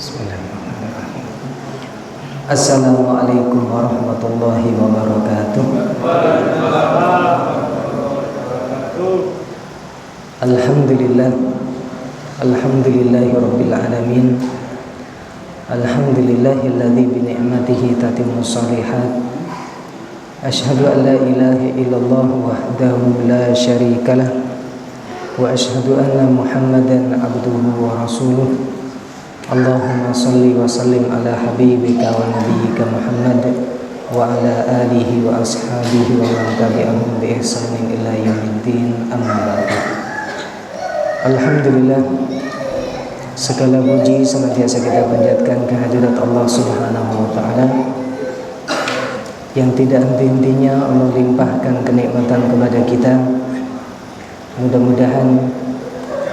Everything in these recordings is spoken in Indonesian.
Bismillahirrahmanirrahim. Assalamualaikum warahmatullahi wabarakatuh. Alhamdulillah. Alhamdulillahi rabbil alamin. Alhamdulillahilladzi bi ni'matihi tatimmus shalihat. Asyhadu an la ilaha illallah wahdahu la syarikalah wa asyhadu anna Muhammadan abduhu wa rasuluh. Allahumma salli wa sallim ala habibika wa nabiyyika Muhammad wa ala alihi wa ashabihi wa man tabi'ahum bi ihsanin ila yaumiddin, amma ba'du. Alhamdulillah, segala puji senantiasa kita panjatkan kehadirat Allah Subhanahu wa taala yang tidak henti-hentinya Allah limpahkan kenikmatan kepada kita. Mudah-mudahan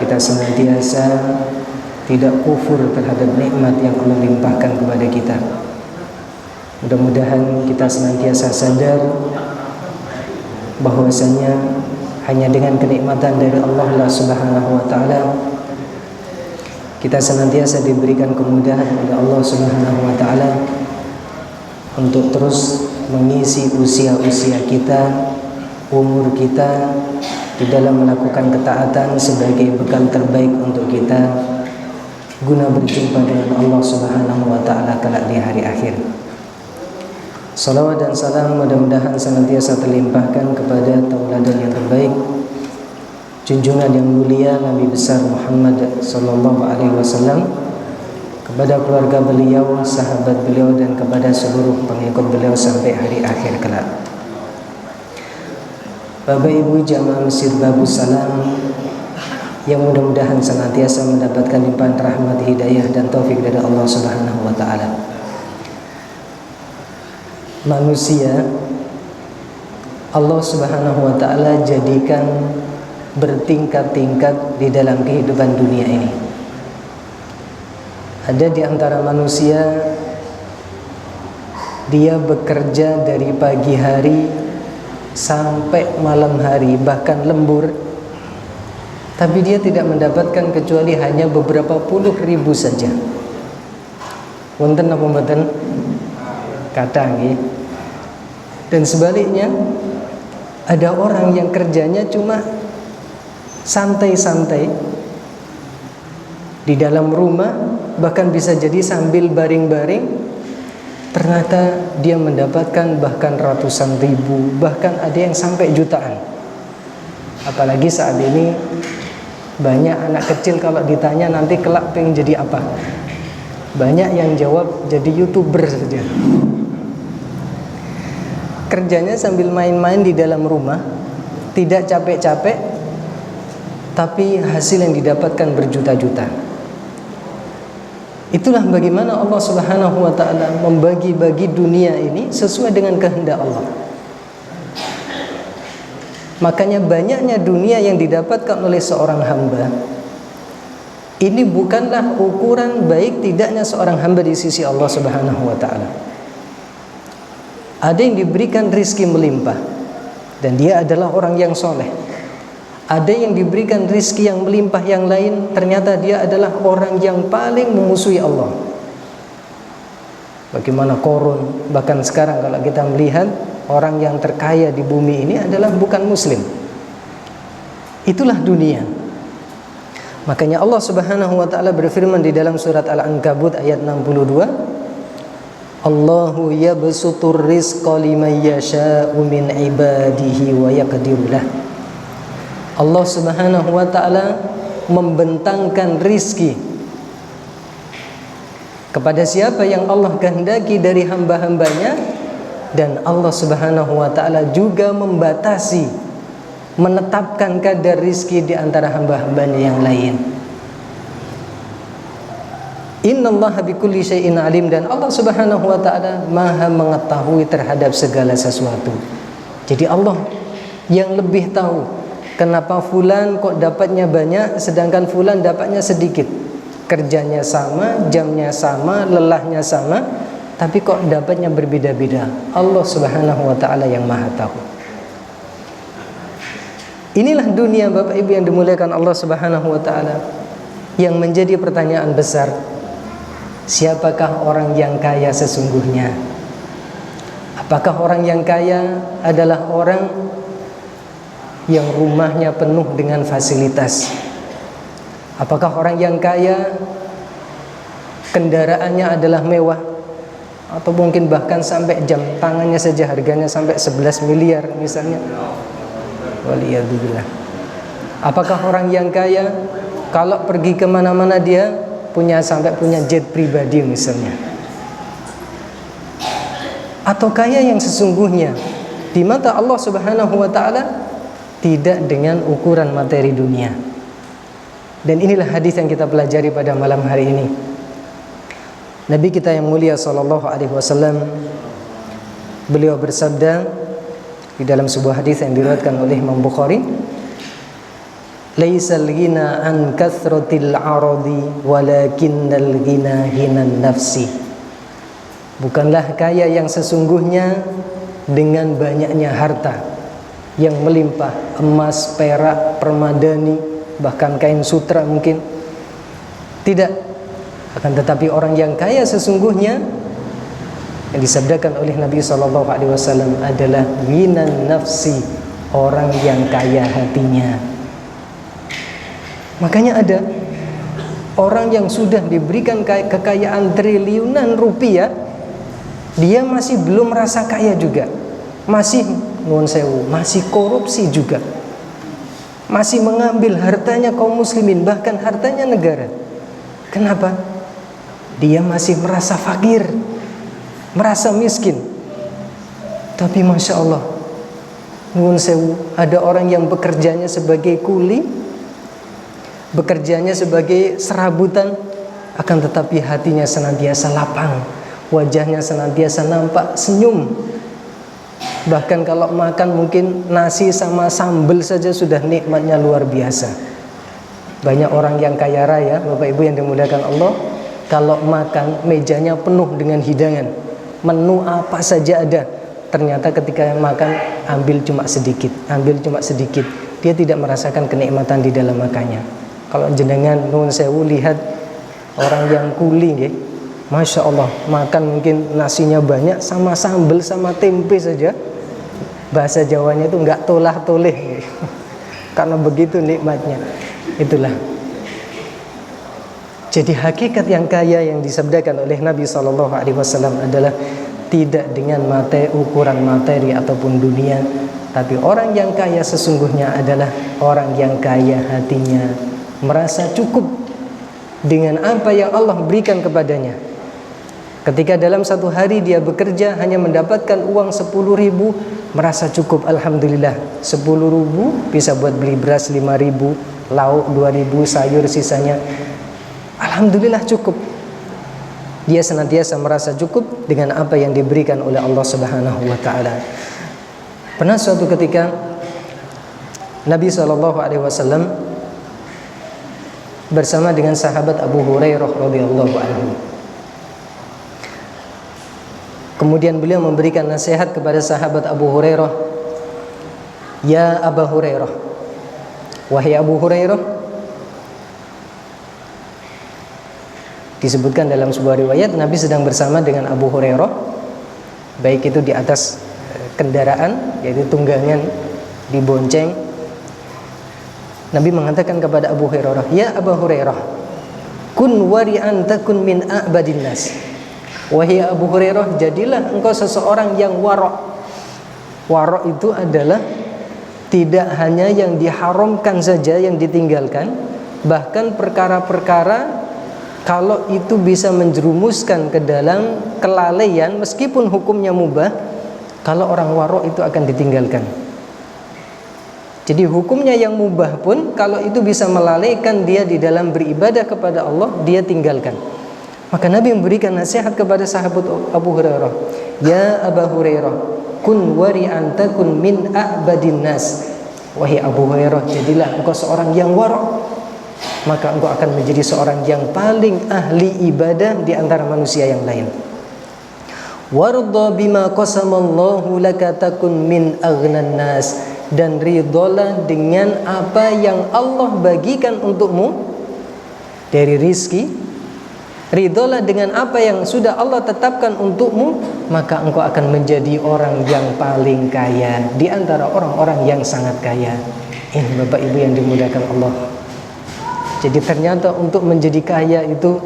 kita senantiasa tidak kufur terhadap nikmat yang Allah limpahkan kepada kita. Mudah-mudahan kita senantiasa sadar bahwasanya hanya dengan kenikmatan dari Allah Subhanahu wa taala kita senantiasa diberikan kemudahan oleh Allah Subhanahu wa taala untuk terus mengisi usia-usia kita, umur kita di dalam melakukan ketaatan sebagai bekal terbaik untuk kita guna berjumpa dengan Allah Subhanahu wa taala kelak di hari akhir. Salawat dan salam mudah-mudahan senantiasa terlimpahkan kepada tauladan yang terbaik, junjungan yang mulia Nabi besar Muhammad sallallahu alaihi wasallam, kepada keluarga beliau, sahabat beliau, dan kepada seluruh pengikut beliau sampai hari akhir kelak. Bapak Ibu jamaah Masjid Babus Salam yang mudah-mudahan senantiasa mendapatkan limpahan rahmat, hidayah, dan taufik dari Allah Subhanahu wa taala. Manusia Allah Subhanahu wa taala jadikan bertingkat-tingkat di dalam kehidupan dunia ini. Ada di antara manusia dia bekerja dari pagi hari sampai malam hari, bahkan lembur, tapi dia tidak mendapatkan kecuali hanya beberapa puluh ribu saja. Wonten apa mboten? Kadang nggih. Dan sebaliknya ada orang yang kerjanya cuma santai-santai di dalam rumah, bahkan bisa jadi sambil baring-baring, ternyata dia mendapatkan bahkan ratusan ribu, bahkan ada yang sampai jutaan. Apalagi saat ini banyak anak kecil kalau ditanya nanti kelak pengen jadi apa, banyak yang jawab jadi YouTuber saja. Kerjanya sambil main-main di dalam rumah, tidak capek-capek, tapi hasil yang didapatkan berjuta-juta. Itulah bagaimana Allah Subhanahu wa taala membagi-bagi dunia ini sesuai dengan kehendak Allah. Makanya banyaknya dunia yang didapatkan oleh seorang hamba ini bukanlah ukuran baik tidaknya seorang hamba di sisi Allah Subhanahu wa taala. Ada yang diberikan rizki melimpah dan dia adalah orang yang soleh. Ada yang diberikan rizki yang melimpah yang lain, ternyata dia adalah orang yang paling memusuhi Allah. Bagaimana Korun, bahkan sekarang kalau kita melihat orang yang terkaya di bumi ini adalah bukan muslim. Itulah dunia. Makanya Allah Subhanahu wa taala berfirman di dalam surat Al-Ankabut ayat 62, Allahu yabsutur rizqa liman yasha'u min ibadihi wa yaqdiru lah. Allah Subhanahu wa taala membentangkan rizki kepada siapa yang Allah kehendaki dari hamba-hambanya, dan Allah Subhanahu wa taala juga membatasi, menetapkan kadar rizki di antara hamba-hambanya yang lain. Innallaha bikulli syai'in alim, dan Allah Subhanahu wa taala Maha mengetahui terhadap segala sesuatu. Jadi Allah yang lebih tahu kenapa fulan kok dapatnya banyak sedangkan fulan dapatnya sedikit. Kerjanya sama, jamnya sama, lelahnya sama, tapi kok dapatnya berbeda-beda. Allah Subhanahu wa taala yang Maha tahu. Inilah dunia Bapak Ibu yang dimuliakan Allah Subhanahu wa taala, yang menjadi pertanyaan besar. Siapakah orang yang kaya sesungguhnya? Apakah orang yang kaya adalah orang yang rumahnya penuh dengan fasilitas? Apakah orang yang kaya kendaraannya adalah mewah? Atau mungkin bahkan sampai jam tangannya saja harganya sampai 11 miliar misalnya. Waliyadzubillah. Apakah orang yang kaya kalau pergi kemana-mana dia sampai punya jet pribadi misalnya? Atau kaya yang sesungguhnya di mata Allah Subhanahu wa taala tidak dengan ukuran materi dunia. Dan inilah hadis yang kita pelajari pada malam hari ini. Nabi kita yang mulia sallallahu alaihi wasallam, beliau bersabda di dalam sebuah hadis yang diriwayatkan oleh Imam Bukhari, "Laisal ghina an kathratil 'aradi walakinnal ghina hinan nafsi." Bukanlah kaya yang sesungguhnya dengan banyaknya harta yang melimpah, emas, perak, permadani, bahkan kain sutra mungkin. Tidak. Akan tetapi orang yang kaya sesungguhnya yang disabdakan oleh Nabi SAW adalah ghinan nafsi, orang yang kaya hatinya. Makanya ada orang yang sudah diberikan kekayaan triliunan rupiah, dia masih belum merasa kaya juga, masih nuwun sewu, masih korupsi juga, masih mengambil hartanya kaum muslimin, bahkan hartanya negara. Kenapa? Dia masih merasa fakir, merasa miskin. Tapi Masya Allah, nuwun sewu, ada orang yang bekerjanya sebagai kuli, bekerjanya sebagai serabutan, akan tetapi hatinya senantiasa lapang, wajahnya senantiasa nampak senyum. Bahkan kalau makan mungkin nasi sama sambal saja sudah nikmatnya luar biasa. Banyak orang yang kaya raya, Bapak Ibu yang dimuliakan Allah, kalau makan mejanya penuh dengan hidangan, menu apa saja ada. Ternyata ketika makan ambil cuma sedikit, dia tidak merasakan kenikmatan di dalam makannya. Kalau jenengan nuwun sewu lihat orang yang kuli nggih, Masya Allah, makan mungkin nasinya banyak sama sambal sama tempe saja, bahasa Jawanya itu enggak tolah-toleh karena begitu nikmatnya. Itulah. Jadi hakikat yang kaya yang disabdakan oleh Nabi SAW adalah tidak dengan ukuran materi ataupun dunia, tapi orang yang kaya sesungguhnya adalah orang yang kaya hatinya, merasa cukup dengan apa yang Allah berikan kepadanya. Ketika dalam satu hari dia bekerja hanya mendapatkan uang 10.000, merasa cukup, alhamdulillah. 10.000 bisa buat beli beras 5.000, lauk 2.000, sayur sisanya, alhamdulillah cukup. Dia senantiasa merasa cukup dengan apa yang diberikan oleh Allah Subhanahu wa taala. Pernah suatu ketika Nabi SAW bersama dengan sahabat Abu Hurairah radhiyallahu anhu. Kemudian beliau memberikan nasihat kepada sahabat Abu Hurairah, "Ya Abu Hurairah, wahai Abu Hurairah." Disebutkan dalam sebuah riwayat Nabi sedang bersama dengan Abu Hurairah, baik itu di atas kendaraan, yaitu tunggangan dibonceng. Nabi mengatakan kepada Abu Hurairah, "Ya Abu Hurairah, kun wari'an takun min a'badin nas." Wahai Abu Hurairah, jadilah engkau seseorang yang warok. Warok itu adalah tidak hanya yang diharamkan saja yang ditinggalkan, bahkan perkara-perkara kalau itu bisa menjerumuskan ke dalam kelalaian meskipun hukumnya mubah, kalau orang warok itu akan ditinggalkan. Jadi hukumnya yang mubah pun kalau itu bisa melalaikan dia di dalam beribadah kepada Allah, dia tinggalkan. Maka Nabi memberikan nasihat kepada sahabat Abu Hurairah, "Ya Abu Hurairah, kun wari'an takun min a'badin nas." Wahai Abu Hurairah, jadilah engkau seorang yang warok, maka engkau akan menjadi seorang yang paling ahli ibadah di antara manusia yang lain. Warda bima qasamallahu laka takun min aghnan nas, dan ridholah dengan apa yang Allah bagikan untukmu dari rizki. Ridholah dengan apa yang sudah Allah tetapkan untukmu, maka engkau akan menjadi orang yang paling kaya di antara orang-orang yang sangat kaya. Ini Bapak Ibu yang dimuliakan Allah. Jadi ternyata untuk menjadi kaya itu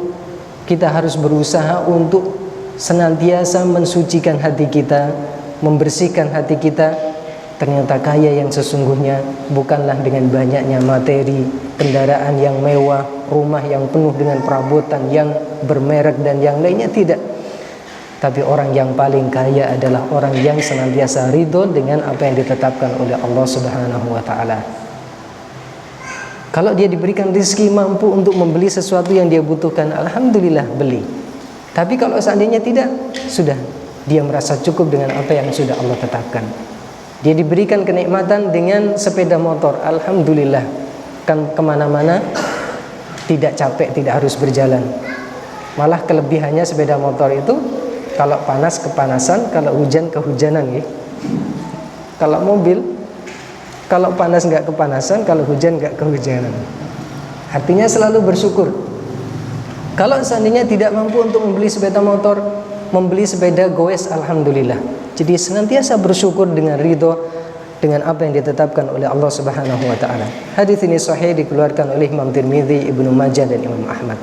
kita harus berusaha untuk senantiasa mensucikan hati kita, membersihkan hati kita. Ternyata kaya yang sesungguhnya bukanlah dengan banyaknya materi, kendaraan yang mewah, rumah yang penuh dengan perabotan yang bermerek dan yang lainnya, tidak. Tapi orang yang paling kaya adalah orang yang senantiasa ridho dengan apa yang ditetapkan oleh Allah Subhanahu wa ta'ala. Kalau dia diberikan rezeki mampu untuk membeli sesuatu yang dia butuhkan, alhamdulillah beli. Tapi kalau seandainya tidak, sudah, dia merasa cukup dengan apa yang sudah Allah tetapkan. Dia diberikan kenikmatan dengan sepeda motor, alhamdulillah, kan kemana-mana tidak capek, tidak harus berjalan. Malah kelebihannya sepeda motor itu, kalau panas kepanasan, kalau hujan kehujanan ya. Kalau mobil, kalau panas nggak kepanasan, kalau hujan nggak kehujanan. Artinya selalu bersyukur. Kalau seandainya tidak mampu untuk membeli sepeda motor, membeli sepeda goes, alhamdulillah. Jadi senantiasa bersyukur dengan ridho dengan apa yang ditetapkan oleh Allah Subhanahu wa ta'ala. Hadis ini sahih, dikeluarkan oleh Imam Tirmidzi, Ibnu Majah dan Imam Ahmad.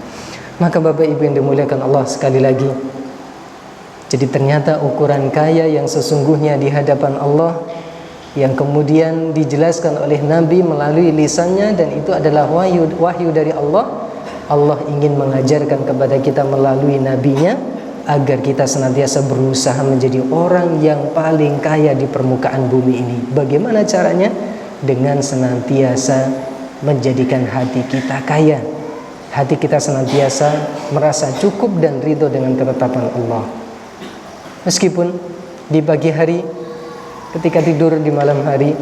Maka Bapak Ibu yang dimuliakan Allah, sekali lagi, jadi ternyata ukuran kaya yang sesungguhnya di hadapan Allah, yang kemudian dijelaskan oleh Nabi melalui lisannya, dan itu adalah wahyu dari Allah. Allah ingin mengajarkan kepada kita melalui nabinya agar kita senantiasa berusaha menjadi orang yang paling kaya di permukaan bumi ini. Bagaimana caranya? Dengan senantiasa menjadikan hati kita kaya. Hati kita senantiasa merasa cukup dan ridho dengan ketetapan Allah. Meskipun di pagi hari, ketika tidur di malam hari,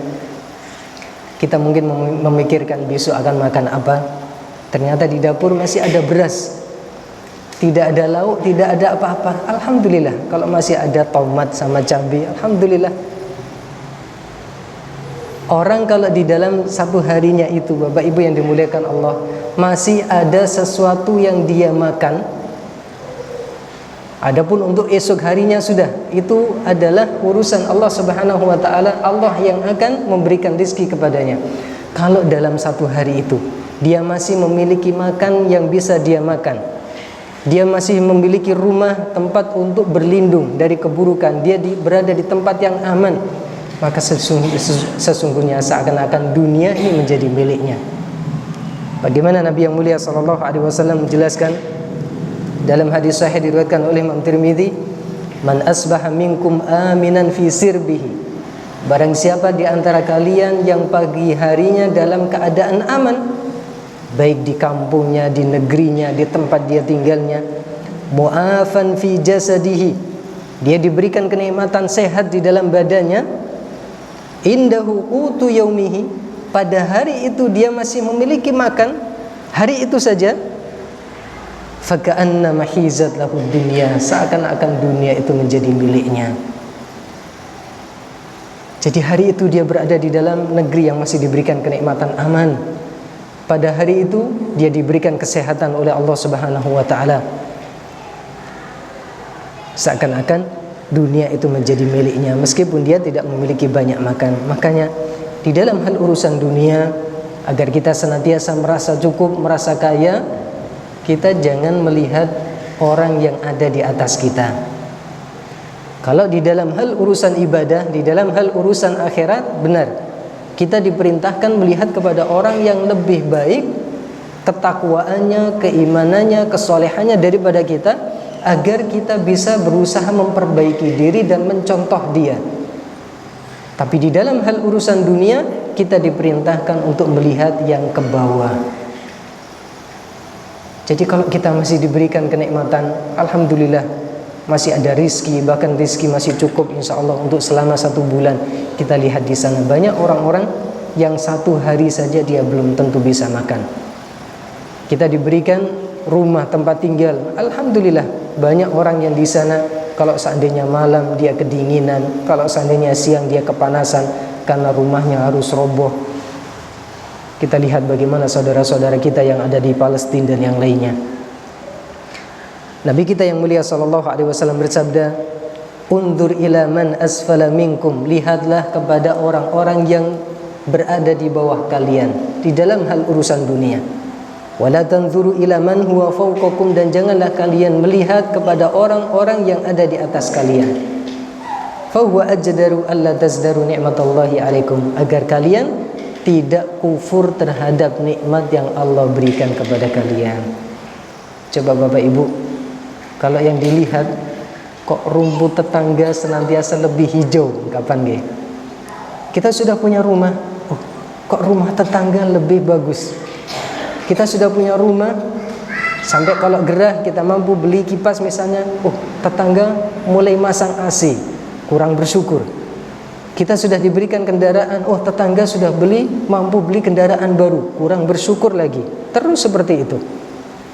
kita mungkin memikirkan besok akan makan apa. Ternyata di dapur masih ada beras, tidak ada lauk, tidak ada apa-apa. Alhamdulillah. Kalau masih ada tomat sama cabai, alhamdulillah. Orang kalau di dalam satu harinya itu, Bapak Ibu yang dimuliakan Allah, masih ada sesuatu yang dia makan, adapun untuk esok harinya sudah, itu adalah urusan Allah Subhanahu wa ta'ala. Allah yang akan memberikan rezeki kepadanya. Kalau dalam satu hari itu dia masih memiliki makan yang bisa dia makan, dia masih memiliki rumah, tempat untuk berlindung dari keburukan, dia berada di tempat yang aman, maka sesungguhnya seakan-akan dunia ini menjadi miliknya. Bagaimana Nabi yang mulia sallallahu alaihi wasallam menjelaskan dalam hadis sahih diriwayatkan oleh Imam Tirmidzi, "Man asbaha minkum aminan fi sirbihi." Barang siapa di antara kalian yang pagi harinya dalam keadaan aman, baik di kampungnya, di negerinya, di tempat dia tinggalnya, mu'afan fi jasadihi, dia diberikan kenikmatan sehat di dalam badannya, indahu qutu yaumihi, pada hari itu dia masih memiliki makan, hari itu saja, faka'anna mahizat lahu dunya, seakan-akan dunia itu menjadi miliknya. Jadi hari itu dia berada di dalam negeri yang masih diberikan kenikmatan aman. Pada hari itu dia diberikan kesehatan oleh Allah Subhanahu wa ta'ala. Seakan-akan dunia itu menjadi miliknya, meskipun dia tidak memiliki banyak makan. Makanya di dalam hal urusan dunia, agar kita senantiasa merasa cukup, merasa kaya, kita jangan melihat orang yang ada di atas kita. Kalau di dalam hal urusan ibadah, di dalam hal urusan akhirat, benar, kita diperintahkan melihat kepada orang yang lebih baik ketakwaannya, keimanannya, kesolehannya daripada kita, agar kita bisa berusaha memperbaiki diri dan mencontoh dia. Tapi di dalam hal urusan dunia, kita diperintahkan untuk melihat yang ke bawah. Jadi kalau kita masih diberikan kenikmatan, alhamdulillah, masih ada rizki, bahkan rizki masih cukup insya Allah untuk selama 1 bulan. Kita lihat di sana banyak orang-orang yang 1 hari saja dia belum tentu bisa makan. Kita diberikan rumah, tempat tinggal, alhamdulillah. Banyak orang yang di sana kalau seandainya malam dia kedinginan, kalau seandainya siang dia kepanasan karena rumahnya harus roboh. Kita lihat bagaimana saudara-saudara kita yang ada di Palestina dan yang lainnya. Nabi kita yang mulia sallallahu alaihi wasallam bersabda, "Undur ila man asfala minkum." Lihatlah kepada orang-orang yang berada di bawah kalian di dalam hal urusan dunia. Wala tanzuru ila man huwa fawqakum, dan janganlah kalian melihat kepada orang-orang yang ada di atas kalian. Fa huwa ajdaru alla tazdaru ni'matallahi alaikum, agar kalian tidak kufur terhadap nikmat yang Allah berikan kepada kalian. Coba Bapak Ibu, kalau yang dilihat kok rumput tetangga senantiasa lebih hijau, kapan nggih? Kita sudah punya rumah, oh, kok rumah tetangga lebih bagus. Kita sudah punya rumah, sampai kalau gerah kita mampu beli kipas misalnya, oh tetangga mulai masang AC, kurang bersyukur. Kita sudah diberikan kendaraan, oh tetangga sudah mampu beli kendaraan baru, kurang bersyukur lagi. Terus seperti itu.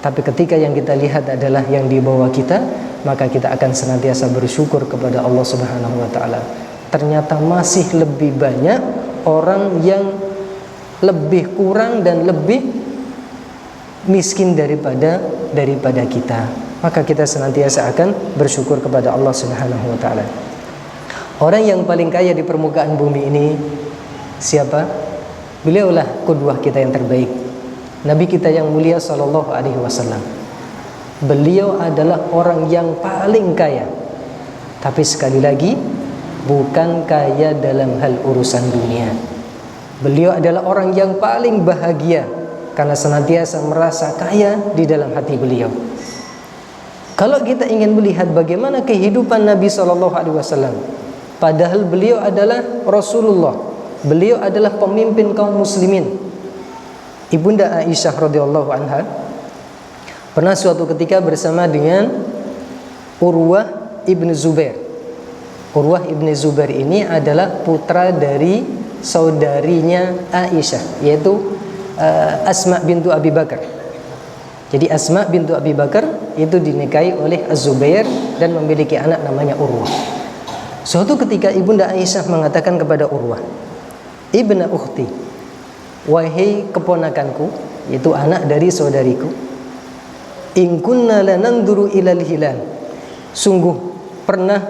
Tapi ketika yang kita lihat adalah yang di bawah kita, maka kita akan senantiasa bersyukur kepada Allah Subhanahu wa taala. Ternyata masih lebih banyak orang yang lebih kurang dan lebih miskin daripada kita. Maka kita senantiasa akan bersyukur kepada Allah Subhanahu wa taala. Orang yang paling kaya di permukaan bumi ini siapa? Beliaulah qudwah kita yang terbaik, Nabi kita yang mulia sallallahu alaihi wasallam. Beliau adalah orang yang paling kaya. Tapi sekali lagi, bukan kaya dalam hal urusan dunia. Beliau adalah orang yang paling bahagia karena senantiasa merasa kaya di dalam hati beliau. Kalau kita ingin melihat bagaimana kehidupan Nabi sallallahu alaihi wasallam, padahal beliau adalah Rasulullah, beliau adalah pemimpin kaum muslimin. Ibunda Aisyah radhiyallahu anha pernah suatu ketika bersama dengan Urwah ibn Zubair. Urwah ibn Zubair ini adalah putra dari saudarinya Aisyah, yaitu Asma bintu Abi Bakar. Jadi Asma bintu Abi Bakar itu dinikahi oleh Az-Zubair dan memiliki anak namanya Urwah. Suatu ketika Ibunda Aisyah mengatakan kepada Urwah, "Ibna ukhti, wahai keponakanku," yaitu anak dari saudariku, "in kunna lananduru ilal hilal." Sungguh pernah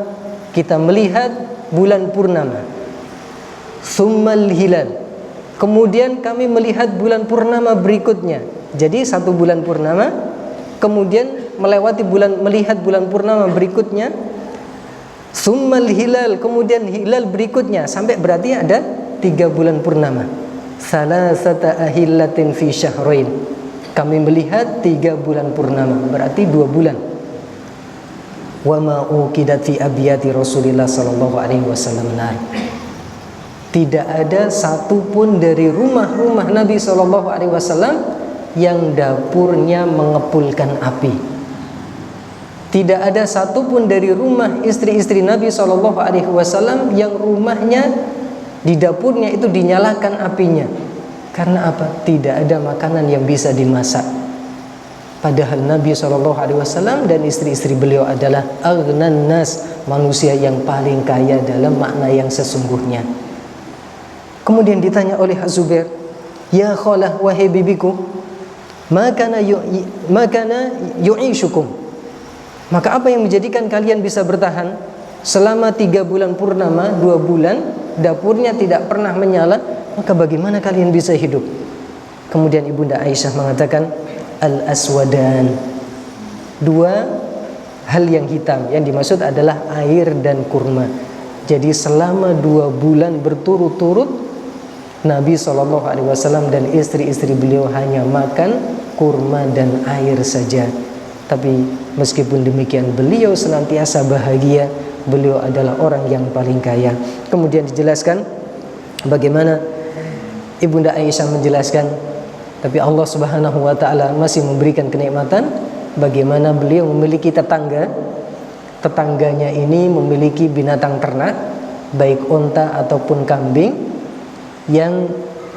kita melihat bulan purnama. Tsummal hilal. Kemudian kami melihat bulan purnama berikutnya. Jadi satu bulan purnama, kemudian melihat bulan purnama berikutnya. Tsummal hilal, kemudian hilal berikutnya, sampai berarti ada 3 bulan purnama. Salasata ahillatin fi syahrain. Kami melihat 3 bulan purnama, berarti 2 bulan. Wa ma uqidat fi abiyati Rasulillah sallallahu alaihi wasallam nar. Tidak ada satupun dari rumah-rumah Nabi sallallahu alaihi wasallam yang dapurnya mengepulkan api. Tidak ada satupun dari rumah istri-istri Nabi sallallahu alaihi wasallam yang rumahnya di dapurnya itu dinyalakan apinya. Karena apa? Tidak ada makanan yang bisa dimasak. Padahal Nabi SAW dan istri-istri beliau adalah aghnan nas, manusia yang paling kaya dalam makna yang sesungguhnya. Kemudian ditanya oleh Az-Zubair, "Ya khalah, wahai bibiku, makana yu'ishukum?" Maka apa yang menjadikan kalian bisa bertahan selama 3 bulan purnama, 2 bulan dapurnya tidak pernah menyala, maka bagaimana kalian bisa hidup? Kemudian Ibunda Aisyah mengatakan, al-aswadan, 2 hal yang hitam, yang dimaksud adalah air dan kurma. Jadi selama 2 bulan berturut-turut Nabi SAW dan istri-istri beliau hanya makan kurma dan air saja. Tapi meskipun demikian beliau senantiasa bahagia. Beliau adalah orang yang paling kaya. Kemudian dijelaskan bagaimana Ibunda Aisyah menjelaskan, tapi Allah Subhanahu wa taala masih memberikan kenikmatan. Bagaimana beliau memiliki tetangga. Tetangganya ini memiliki binatang ternak, baik unta ataupun kambing, yang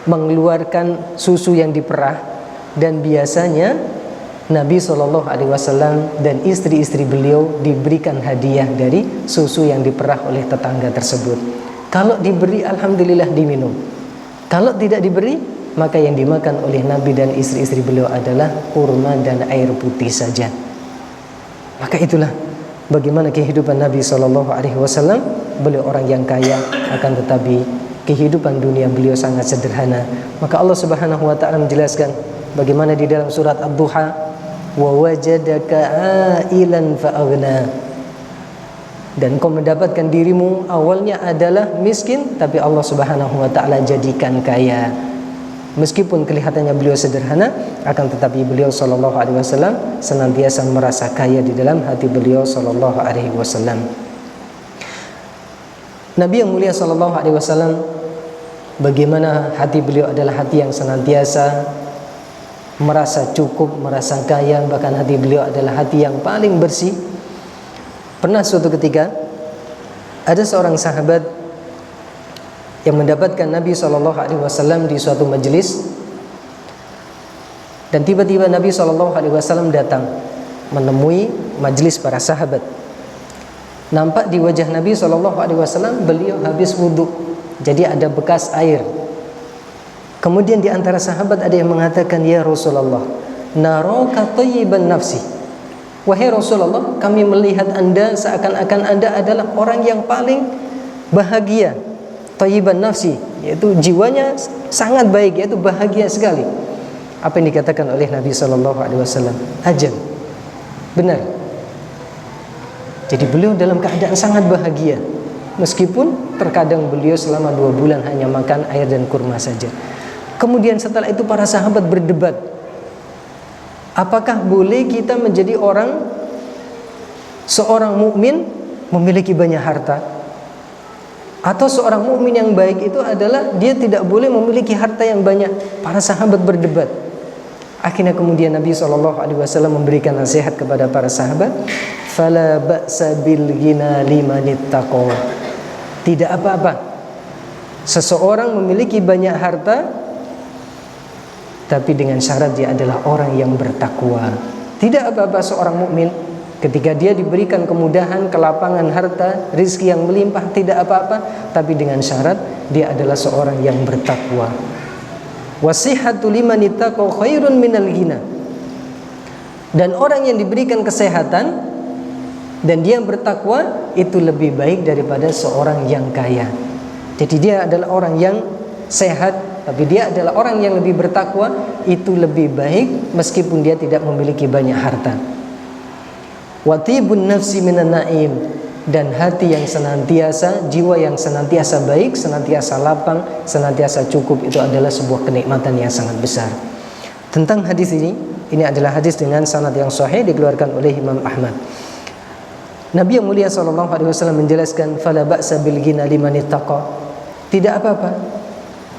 mengeluarkan susu yang diperah. Dan biasanya Nabi SAW dan istri-istri beliau diberikan hadiah dari susu yang diperah oleh tetangga tersebut. Kalau diberi, alhamdulillah diminum. Kalau tidak diberi, maka yang dimakan oleh Nabi dan istri-istri beliau adalah kurma dan air putih saja. Maka itulah bagaimana kehidupan Nabi SAW. Beliau orang yang kaya, akan tetapi kehidupan dunia beliau sangat sederhana. Maka Allah Subhanahu wa taala menjelaskan bagaimana di dalam surat Ad-Duha, wa wajadaka ailan fa'aghna. Dan kau mendapatkan dirimu awalnya adalah miskin, tapi Allah Subhanahu wa taala jadikan kaya. Meskipun kelihatannya beliau sederhana, akan tetapi beliau sallallahu alaihi wasallam senantiasa merasa kaya di dalam hati beliau sallallahu alaihi wasallam. Nabi yang mulia sallallahu alaihi wasallam, bagaimana hati beliau adalah hati yang senantiasa merasa cukup, merasa kaya, bahkan hati beliau adalah hati yang paling bersih. Pernah suatu ketika ada seorang sahabat yang mendapatkan Nabi SAW di suatu majelis, dan tiba-tiba Nabi SAW datang menemui majelis para sahabat. Nampak di wajah Nabi SAW beliau habis wudhu, jadi ada bekas air. Kemudian di antara sahabat ada yang mengatakan, ya Rasulullah, naraka thayyiban nafsi. Wahai Rasulullah, kami melihat Anda seakan-akan Anda adalah orang yang paling bahagia. Thayyiban nafsi, yaitu jiwanya sangat baik, yaitu bahagia sekali. Apa yang dikatakan oleh Nabi SAW? Ajal, benar. Jadi beliau dalam keadaan sangat bahagia, meskipun terkadang beliau selama 2 bulan hanya makan air dan kurma saja. Kemudian setelah itu para sahabat berdebat, apakah boleh kita menjadi seorang mukmin memiliki banyak harta, atau seorang mukmin yang baik itu adalah dia tidak boleh memiliki harta yang banyak. Para sahabat berdebat. Akhirnya kemudian Nabi SAW memberikan nasihat kepada para sahabat, fala ba'sa bil ghina liman ittaqa. Tidak apa-apa seseorang memiliki banyak harta, tapi dengan syarat dia adalah orang yang bertakwa. Tidak apa-apa seorang mukmin ketika dia diberikan kemudahan, kelapangan harta, rizki yang melimpah, tidak apa-apa, tapi dengan syarat dia adalah seorang yang bertakwa. Wasihatu liman ittaqa khairun minal ghina. Dan orang yang diberikan kesehatan dan dia bertakwa itu lebih baik daripada seorang yang kaya. Jadi dia adalah orang yang sehat, tapi dia adalah orang yang lebih bertakwa, itu lebih baik meskipun dia tidak memiliki banyak harta. Watibun nafsi minan naim. Dan hati yang senantiasa, jiwa yang senantiasa baik, senantiasa lapang, senantiasa cukup, itu adalah sebuah kenikmatan yang sangat besar. Tentang hadis ini adalah hadis dengan sanad yang sahih, dikeluarkan oleh Imam Ahmad. Nabi yang mulia SAW menjelaskan, fala ba'sa bil ghina liman ittaqa. Tidak apa-apa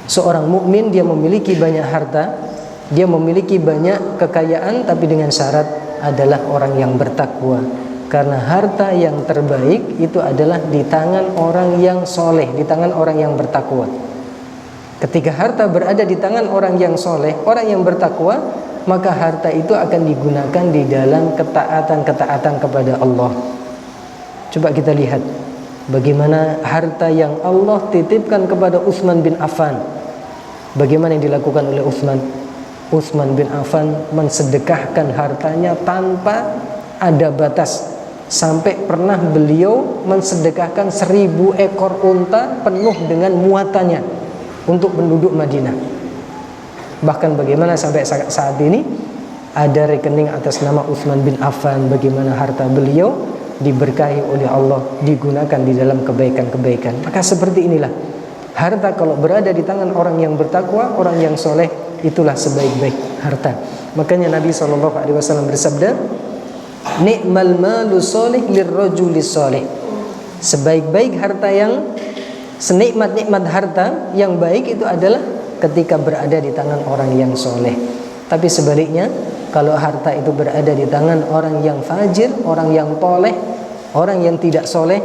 seorang mukmin dia memiliki banyak harta, dia memiliki banyak kekayaan, tapi dengan syarat adalah orang yang bertakwa. Karena harta yang terbaik itu adalah di tangan orang yang soleh, di tangan orang yang bertakwa. Ketika harta berada di tangan orang yang soleh, orang yang bertakwa, maka harta itu akan digunakan di dalam ketaatan-ketaatan kepada Allah. Coba kita lihat bagaimana harta yang Allah titipkan kepada Utsman bin Affan. Bagaimana yang dilakukan oleh Utsman? Utsman bin Affan mensedekahkan hartanya tanpa ada batas. Sampai pernah beliau mensedekahkan 1000 ekor unta penuh dengan muatannya untuk penduduk Madinah. Bahkan bagaimana sampai saat ini ada rekening atas nama Utsman bin Affan, bagaimana harta beliau diberkahi oleh Allah, digunakan di dalam kebaikan-kebaikan. Maka seperti inilah harta kalau berada di tangan orang yang bertakwa, orang yang soleh, itulah sebaik-baik harta. Makanya Nabi SAW bersabda, ni'mal malu solih lirrajuli solih. Sebaik-baik harta, yang senikmat-nikmat harta yang baik itu adalah ketika berada di tangan orang yang soleh. Tapi sebaliknya, kalau harta itu berada di tangan orang yang fajir, orang yang toleh, orang yang tidak soleh,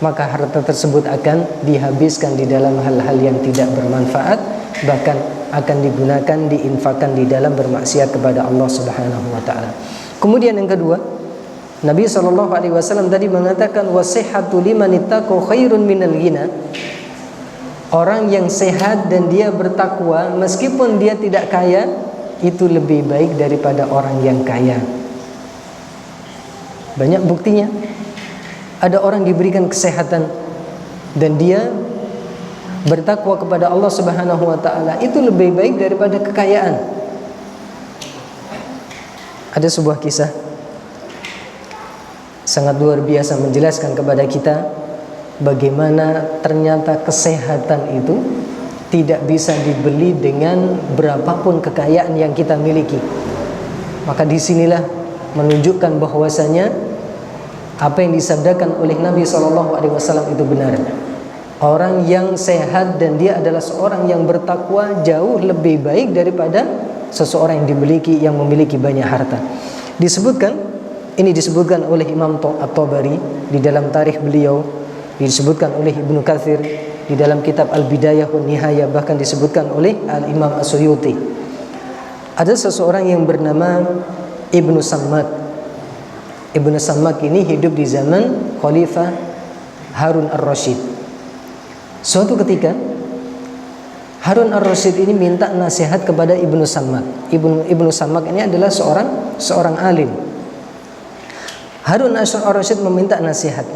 maka harta tersebut akan dihabiskan di dalam hal-hal yang tidak bermanfaat, bahkan akan digunakan, diinfakkan di dalam bermaksiat kepada Allah Subhanahu wa taala. Kemudian yang kedua, Nabi SAW tadi mengatakan, wasihhatu liman ittaqa khairun minal ghina. Orang yang sehat dan dia bertakwa, meskipun dia tidak kaya, itu lebih baik daripada orang yang kaya. Banyak buktinya. Ada orang diberikan kesehatan dan dia bertakwa kepada Allah Subhanahu wa taala, itu lebih baik daripada kekayaan. Ada sebuah kisah sangat luar biasa menjelaskan kepada kita bagaimana ternyata kesehatan itu tidak bisa dibeli dengan berapapun kekayaan yang kita miliki. Maka disinilah menunjukkan bahwasanya apa yang disabdakan oleh Nabi SAW itu benar. Orang yang sehat dan dia adalah seorang yang bertakwa jauh lebih baik daripada seseorang yang memiliki banyak harta. Ini disebutkan oleh Imam At-Tabari di dalam tarikh beliau, disebutkan oleh Ibnu Katsir di dalam kitab Al-Bidayah wan Nihayah, bahkan disebutkan oleh Al-Imam As-Suyuti. Ada seseorang yang bernama Ibnu Sammak. Ibnu Sammak ini hidup di zaman Khalifah Harun Ar-Rasyid. Suatu ketika Harun Ar-Rasyid ini minta nasihat kepada Ibnu Sammak. Ibnu Sammak ini adalah seorang alim. Harun Ar-Rasyid meminta nasihat.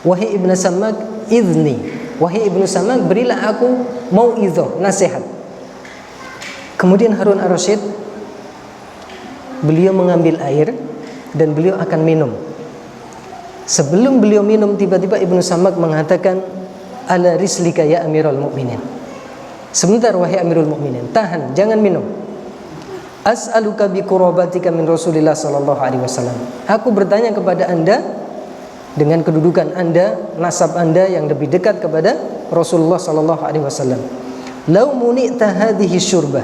Wahai Ibnu Sammak, idzni. Wahai Ibnu Sammak, berilah aku mau'izah, nasihat. Kemudian Harun Ar-Rasyid, beliau mengambil air dan beliau akan minum. Sebelum beliau minum, tiba-tiba Ibnu Sammak mengatakan, ala rislika ya Amirul Mukminin. Sebentar wahai Amirul Mukminin, tahan, jangan minum. As'aluka bi qurabatika min Rasulillah sallallahu alaihi wasallam. Aku bertanya kepada Anda dengan kedudukan Anda, nasab Anda yang lebih dekat kepada Rasulullah sallallahu alaihi wasallam. Lau muni'ta hadhihi syurbah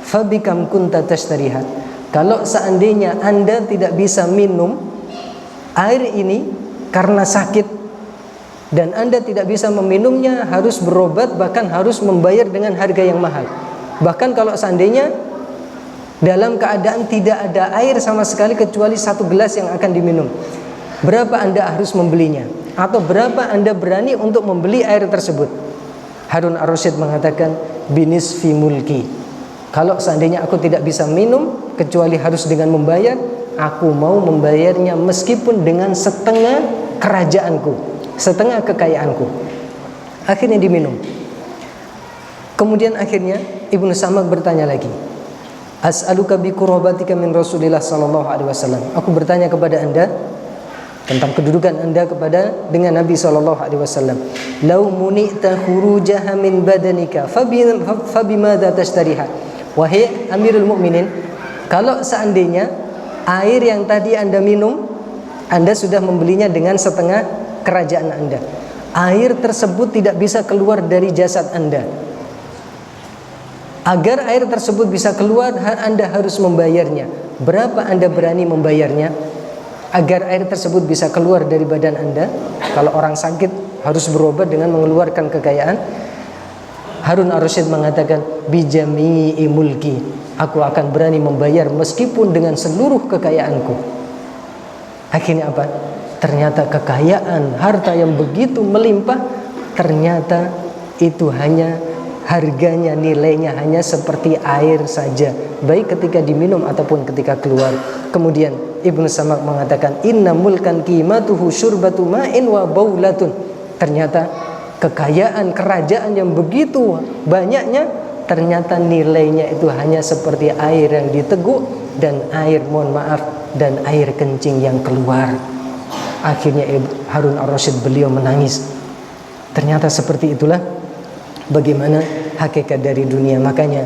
fabikam kunta tashtariha. Kalau seandainya Anda tidak bisa minum air ini karena sakit dan Anda tidak bisa meminumnya, harus berobat, bahkan harus membayar dengan harga yang mahal. Bahkan kalau seandainya dalam keadaan tidak ada air sama sekali kecuali satu gelas yang akan diminum, berapa Anda harus membelinya? Atau berapa Anda berani untuk membeli air tersebut? Harun Ar-Rasyid mengatakan, binisfi mulki. Kalau seandainya aku tidak bisa minum kecuali harus dengan membayar, aku mau membayarnya meskipun dengan setengah kerajaanku, setengah kekayaanku. Akhirnya diminum. Kemudian akhirnya Ibnu Sammak bertanya lagi, as'aluka bi qurabatika min Rasulillah sallallahu alaihi wasallam. Aku bertanya kepada Anda tentang kedudukan Anda dengan Nabi sallallahu alaihi wasallam. Lau muni'ta khurujaha min badanika fabimadza tashtariha. Wahai Amirul Mukminin, kalau seandainya air yang tadi Anda minum, Anda sudah membelinya dengan setengah kerajaan Anda. Air tersebut tidak bisa keluar dari jasad Anda. Agar air tersebut bisa keluar, Anda harus membayarnya. Berapa Anda berani membayarnya? Agar air tersebut bisa keluar dari badan Anda. Kalau orang sakit harus berobat dengan mengeluarkan kekayaan. Harun Ar-Rasyid mengatakan, bijami'i mulki. Aku akan berani membayar meskipun dengan seluruh kekayaanku. Akhirnya apa? Ternyata kekayaan, harta yang begitu melimpah, ternyata itu hanya harganya, nilainya hanya seperti air saja, baik ketika diminum ataupun ketika keluar. Kemudian Ibnu Sammak mengatakan, inna mulkan qimatuhu syurbatu ma'in wa baulatun. Ternyata kekayaan kerajaan yang begitu banyaknya, ternyata nilainya itu hanya seperti air yang diteguk dan air, dan air kencing yang keluar. Akhirnya Harun Ar-Rasyid beliau menangis. Ternyata seperti itulah bagaimana hakikat dari dunia. Makanya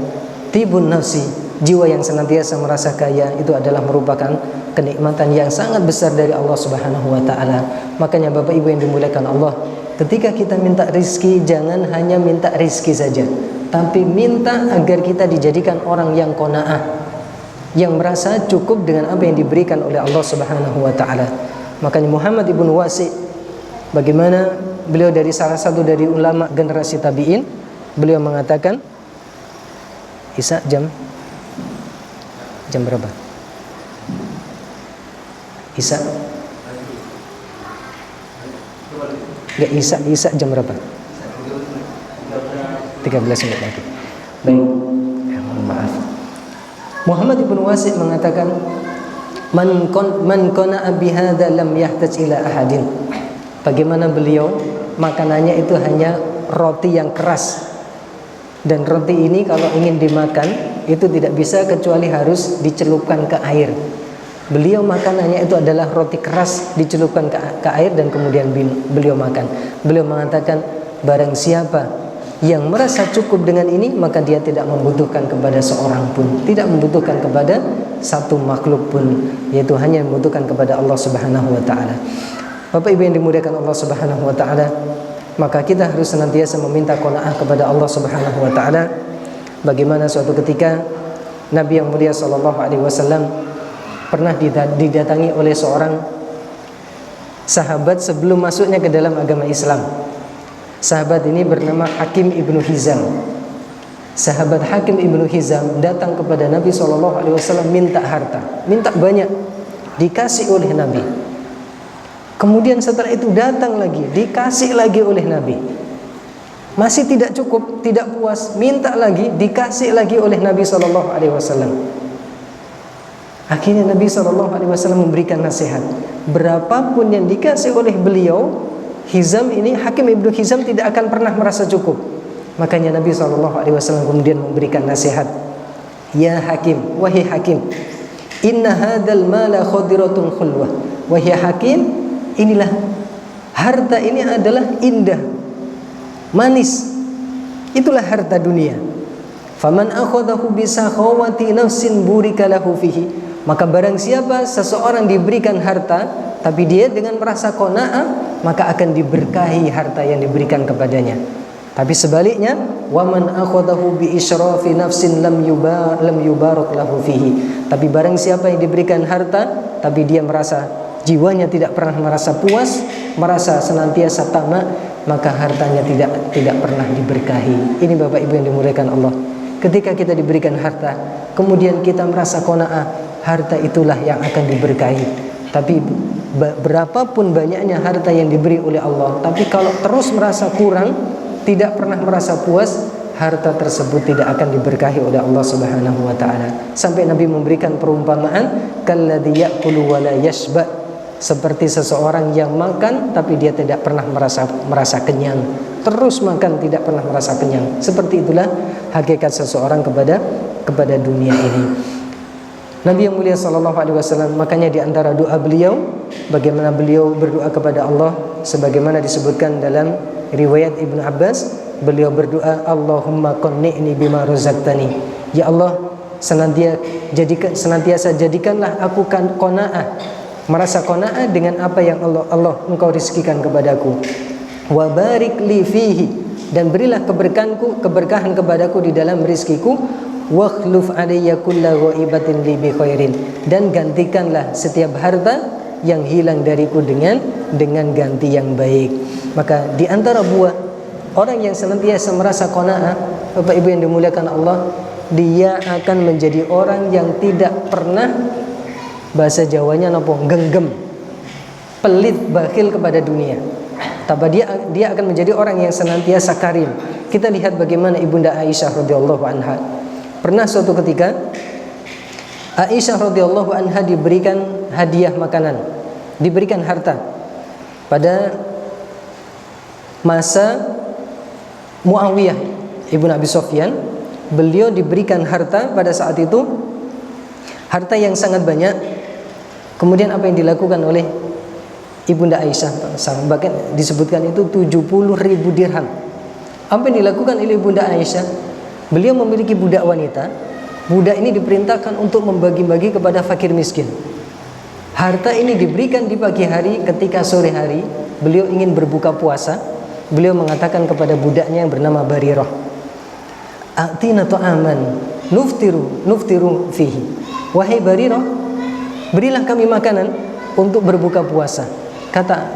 tibun nafsi, jiwa yang senantiasa merasa kaya, itu adalah merupakan kenikmatan yang sangat besar dari Allah Subhanahu wa taala. Makanya Bapak Ibu yang dimuliakan Allah, ketika kita minta rizki, jangan hanya minta rizki saja, tapi minta agar kita dijadikan orang yang qanaah, yang merasa cukup dengan apa yang diberikan oleh Allah Subhanahu wa taala. Makanya Muhammad ibn Wasi, bagaimana beliau dari salah satu dari ulama generasi tabi'in, beliau mengatakan, Isa jam berapa? Isa? Enggak, Isa jam berapa? 13 menit lagi. Baik, maaf. Muhammad ibn Wasi mengatakan, Man qana'a bihadza lam yahtaj ila ahadin. Bagaimana beliau makanannya itu hanya roti yang keras. Dan roti ini kalau ingin dimakan itu tidak bisa kecuali harus dicelupkan ke air. Beliau makanannya itu adalah roti keras dicelupkan ke air dan kemudian beliau makan. Beliau mengatakan, barang siapa yang merasa cukup dengan ini, maka dia tidak membutuhkan kepada seorang pun, tidak membutuhkan kepada satu makhluk pun, yaitu hanya membutuhkan kepada Allah Subhanahu wa taala. Bapak Ibu yang dimuliakan Allah Subhanahu wa taala, maka kita harus senantiasa meminta qanaah kepada Allah Subhanahu wa taala. Bagaimana suatu ketika Nabi yang mulia sallallahu alaihi wasallam pernah didatangi oleh seorang sahabat sebelum masuknya ke dalam agama Islam. Sahabat ini bernama Hakim ibnu Hizam. Sahabat Hakim ibnu Hizam datang kepada Nabi SAW minta harta, minta banyak, dikasih oleh Nabi. Kemudian setelah itu datang lagi, dikasih lagi oleh Nabi. Masih tidak cukup, tidak puas, minta lagi, dikasih lagi oleh Nabi SAW. Akhirnya Nabi SAW memberikan nasihat, berapapun yang dikasih oleh beliau, Hizam ini, Hakim ibnu Hizam tidak akan pernah merasa cukup. Makanya Nabi SAW kemudian memberikan nasihat, ya Hakim, wahai Hakim, inna hadal mala khadiratun khulwah. Wahai Hakim, inilah harta ini adalah indah, manis. Itulah harta dunia. Faman akhadahu bisakhawati nafsin burika lahu fihi. Maka barang siapa seseorang diberikan harta tapi dia dengan merasa qanaah, maka akan diberkahi harta yang diberikan kepadanya. Tapi sebaliknya, waman akhadahu bi israfi nafsin lam yubarak lahu fihi. Tapi barang siapa yang diberikan harta tapi dia merasa jiwanya tidak pernah merasa puas, merasa senantiasa tamak, maka hartanya tidak pernah diberkahi. Ini Bapak Ibu yang dimuliakan Allah. Ketika kita diberikan harta, kemudian kita merasa qanaah, harta itulah yang akan diberkahi. Tapi berapapun banyaknya harta yang diberi oleh Allah, tapi kalau terus merasa kurang, tidak pernah merasa puas, harta tersebut tidak akan diberkahi oleh Allah Subhanahu wa taala. Sampai Nabi memberikan perumpamaan, kalladzi ya'kulu wa la yashba, seperti seseorang yang makan tapi dia tidak pernah merasa kenyang, terus makan tidak pernah merasa kenyang. Seperti itulah hakikat seseorang kepada dunia ini. Nabi yang mulia sallallahu alaihi wasallam, makanya di antara doa beliau, bagaimana beliau berdoa kepada Allah, sebagaimana disebutkan dalam riwayat Ibnu Abbas, beliau berdoa, Allahumma qanni'ni bima razaqtani. Ya Allah, senantiasa jadikanlah aku qanaah, merasa qanaah dengan apa yang Allah engkau rizkikan kepadaku. Wa barik li fihi, dan berilah keberkahan kepadaku di dalam rizkiku. Wakhluf alayya kulla ghaibatin li bi khairin, dan gantikanlah setiap harta yang hilang dariku dengan ganti yang baik. Maka di antara buah orang yang senantiasa merasa qanaah, Bapak Ibu yang dimuliakan Allah, dia akan menjadi orang yang tidak pernah, bahasa Jawanya napa, genggam, pelit, bakhil kepada dunia. Tapi dia akan menjadi orang yang senantiasa karim. Kita lihat bagaimana Ibunda Aisyah radhiyallahu anha. Pernah suatu ketika Aisyah radhiyallahu anha diberikan hadiah makanan, diberikan harta pada masa Muawiyah ibn Abi Sufyan. Beliau diberikan harta pada saat itu, harta yang sangat banyak. Kemudian apa yang dilakukan oleh Ibunda Aisyah? Bahkan disebutkan itu 70.000 dirham. Apa yang dilakukan oleh Ibunda Aisyah? Beliau memiliki budak wanita. Budak ini diperintahkan untuk membagi-bagi kepada fakir miskin. Harta ini diberikan di pagi hari. Ketika sore hari beliau ingin berbuka puasa, beliau mengatakan kepada budaknya yang bernama Barirah, atina ta'aman nuftiru fihi. Wahai Barirah, berilah kami makanan untuk berbuka puasa.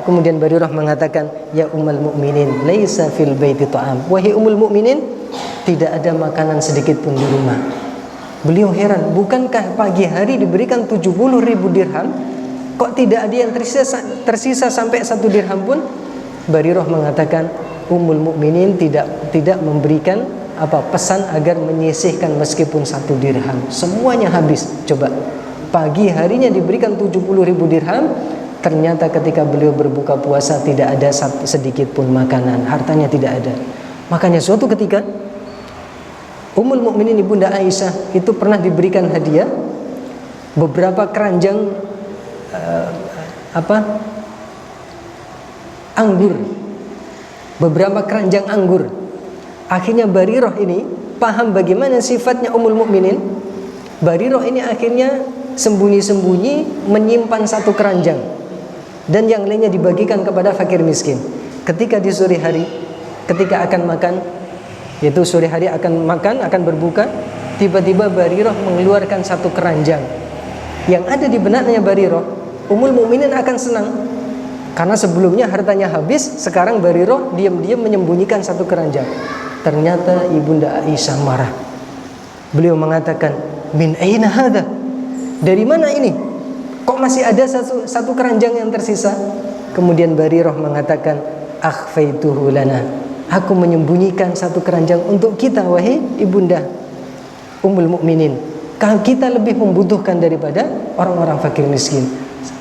Kemudian Barirah mengatakan, ya ummul mukminin, laisa fil baiti ta'am. Wahai ummul mukminin, tidak ada makanan sedikit pun di rumah. Beliau heran, bukankah pagi hari diberikan 70.000 dirham, kok tidak ada yang tersisa sampai 1 dirham pun? Barirah mengatakan, ummul mukminin tidak memberikan pesan agar menyisihkan meskipun 1 dirham. Semuanya habis. Coba Pagi harinya diberikan 70.000 dirham. Ternyata ketika beliau berbuka puasa tidak ada sedikit pun makanan, hartanya tidak ada. Makanya suatu ketika Ummul Mukminin Ibunda Aisyah itu pernah diberikan hadiah beberapa keranjang anggur, beberapa keranjang anggur. Akhirnya Barirah ini paham bagaimana sifatnya Ummul Mukminin. Barirah ini akhirnya sembunyi-sembunyi menyimpan satu keranjang dan yang lainnya dibagikan kepada fakir miskin. Ketika di sore hari, ketika akan makan, yaitu sore hari akan makan, akan berbuka, tiba-tiba Barirah mengeluarkan satu keranjang. Yang ada di benaknya Barirah, Ummul Mukminin akan senang karena sebelumnya hartanya habis, sekarang Barirah diam-diam menyembunyikan satu keranjang. Ternyata Ibunda Aisyah marah. Beliau mengatakan, "Min aina hadha?" Dari mana ini? Kok masih ada satu keranjang yang tersisa? Kemudian Barirah mengatakan, "Akhfaituhu lana." Aku menyembunyikan satu keranjang untuk kita, wahai Ibunda Ummul Mukminin. Kita lebih membutuhkan daripada orang-orang fakir miskin.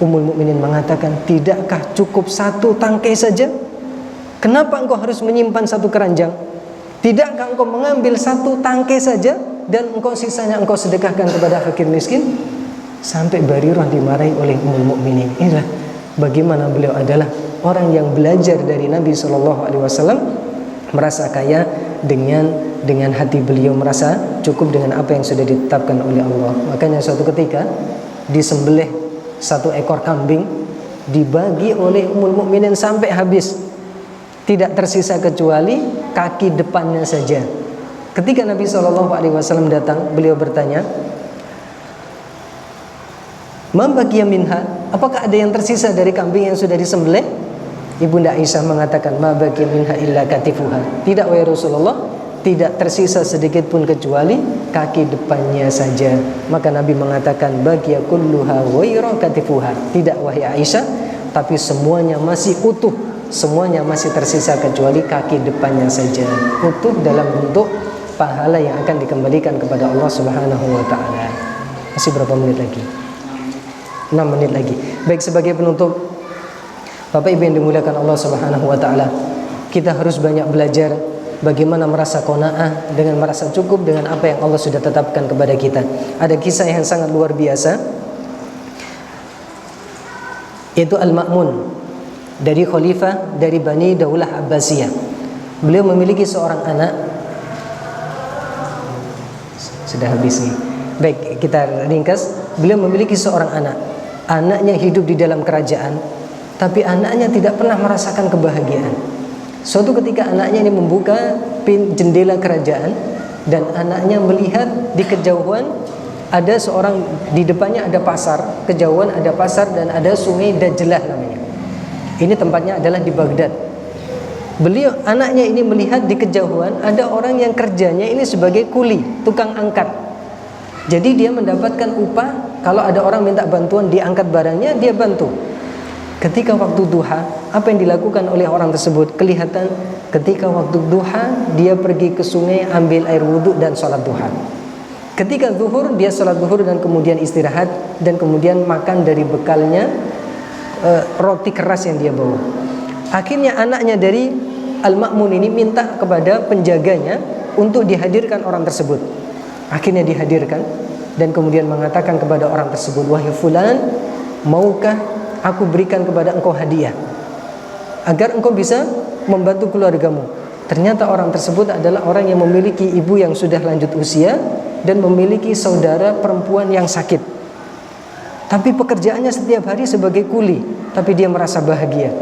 Ummul Mukminin mengatakan, "Tidakkah cukup satu tangkai saja? Kenapa engkau harus menyimpan satu keranjang? Tidakkah engkau mengambil satu tangkai saja dan engkau sisanya engkau sedekahkan kepada fakir miskin?" Sampai Barirah dimarahi oleh Ummul Mukminin. Inilah bagaimana beliau adalah orang yang belajar dari Nabi SAW, merasa kaya dengan hati beliau, merasa cukup dengan apa yang sudah ditetapkan oleh Allah. Makanya suatu ketika disembelih satu ekor kambing, dibagi oleh Ummul Mukminin sampai habis, tidak tersisa kecuali kaki depannya saja. Ketika Nabi SAW datang, beliau bertanya, "Ma baqiya minha?" Apakah ada yang tersisa dari kambing yang sudah disembelih? Ibunda Aisyah mengatakan, "Ma baqiya minha illa katifuha." Tidak, wahai Rasulullah, tidak tersisa sedikit pun kecuali kaki depannya saja. Maka Nabi mengatakan, "Baqiya kulluha ghairu katifuha." Tidak, wahai Aisyah, tapi semuanya masih utuh, semuanya masih tersisa kecuali kaki depannya saja. Utuh dalam bentuk pahala yang akan dikembalikan kepada Allah Subhanahu wa taala. Masih berapa menit lagi? 6 menit lagi. Baik, sebagai penutup, Bapak Ibu yang dimuliakan Allah Subhanahu wa taala, kita harus banyak belajar bagaimana merasa qanaah, dengan merasa cukup dengan apa yang Allah sudah tetapkan kepada kita. Ada kisah yang sangat luar biasa, yaitu Al-Ma'mun, dari khalifah dari Bani Daulah Abbasiyah. Beliau memiliki seorang anak. Sudah habis nih. Baik, kita ringkas. Beliau memiliki seorang anak. Anaknya hidup di dalam kerajaan, tapi anaknya tidak pernah merasakan kebahagiaan. Suatu ketika anaknya ini membuka jendela kerajaan dan anaknya melihat di kejauhan ada seorang, di depannya ada pasar, kejauhan ada pasar dan ada sungai Dajlah namanya. Ini tempatnya adalah di Baghdad. Anaknya ini melihat di kejauhan ada orang yang kerjanya ini sebagai kuli, tukang angkat. Jadi dia mendapatkan upah, kalau ada orang minta bantuan diangkat barangnya, dia bantu. Ketika waktu duha, apa yang dilakukan oleh orang tersebut? Kelihatan ketika waktu duha, dia pergi ke sungai, ambil air wudhu dan sholat duha. Ketika zuhur, dia sholat zuhur dan kemudian istirahat, dan kemudian makan dari bekalnya, roti keras yang dia bawa. Akhirnya anaknya dari Al-Ma'mun ini minta kepada penjaganya untuk dihadirkan orang tersebut. Akhirnya dihadirkan dan kemudian mengatakan kepada orang tersebut, "Wahai fulan, maukah aku berikan kepada engkau hadiah agar engkau bisa membantu keluargamu?" Ternyata orang tersebut adalah orang yang memiliki ibu yang sudah lanjut usia dan memiliki saudara perempuan yang sakit. Tapi pekerjaannya setiap hari sebagai kuli, tapi dia merasa bahagia.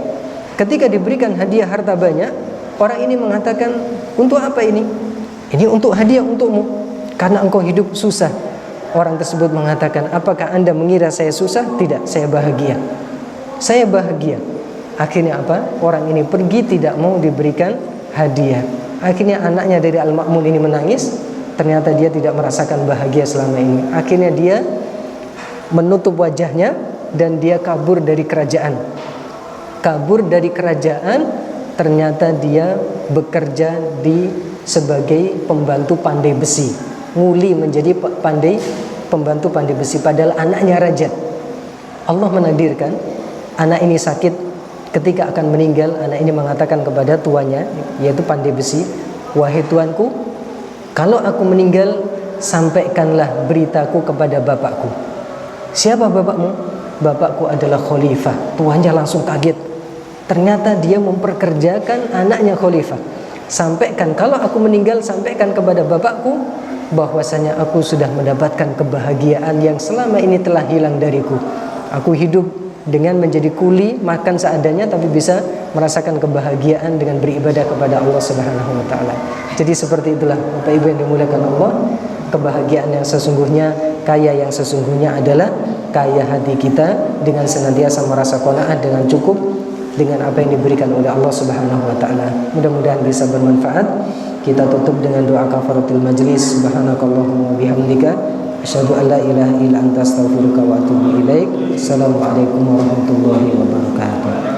Ketika diberikan hadiah harta banyak, orang ini mengatakan, "Untuk apa ini?" "Ini untuk hadiah untukmu, karena engkau hidup susah." Orang tersebut mengatakan, "Apakah Anda mengira saya susah?" "Tidak, saya bahagia. Saya bahagia." Akhirnya apa? Orang ini pergi tidak mau diberikan hadiah. Akhirnya anaknya dari Al-Ma'mun ini menangis. Ternyata dia tidak merasakan bahagia selama ini. Akhirnya dia menutup wajahnya dan dia kabur dari kerajaan. Kabur dari kerajaan, ternyata dia bekerja sebagai pembantu pandai besi. Nguli menjadi pandai pembantu pandai besi, padahal anaknya raja. Allah menakdirkan anak ini sakit. Ketika akan meninggal, anak ini mengatakan kepada tuannya, yaitu pandai besi, "Wahai tuanku, kalau aku meninggal, sampaikanlah beritaku kepada bapakku." "Siapa bapakmu?" "Bapakku adalah khalifah." Tuannya langsung kaget. Ternyata dia memperkerjakan anaknya khalifah. "Sampaikan, kalau aku meninggal, sampaikan kepada bapakku bahwasanya aku sudah mendapatkan kebahagiaan yang selama ini telah hilang dariku. Aku hidup dengan menjadi kuli, makan seadanya, tapi bisa merasakan kebahagiaan dengan beribadah kepada Allah Subhanahu wa taala." Jadi seperti itulah Bapak Ibu yang dimuliakan Allah, kebahagiaan yang sesungguhnya, kaya yang sesungguhnya adalah kaya hati kita dengan senantiasa merasa qanaah dengan cukup dengan apa yang diberikan oleh Allah Subhanahu wa taala. Mudah-mudahan bisa bermanfaat. Kita tutup dengan doa kafaratul majlis. Subhanakallahumma bihamdika asyhadu an la ilaha illa anta astaghfiruka wa atubu ilaik. Assalamualaikum warahmatullahi wabarakatuh.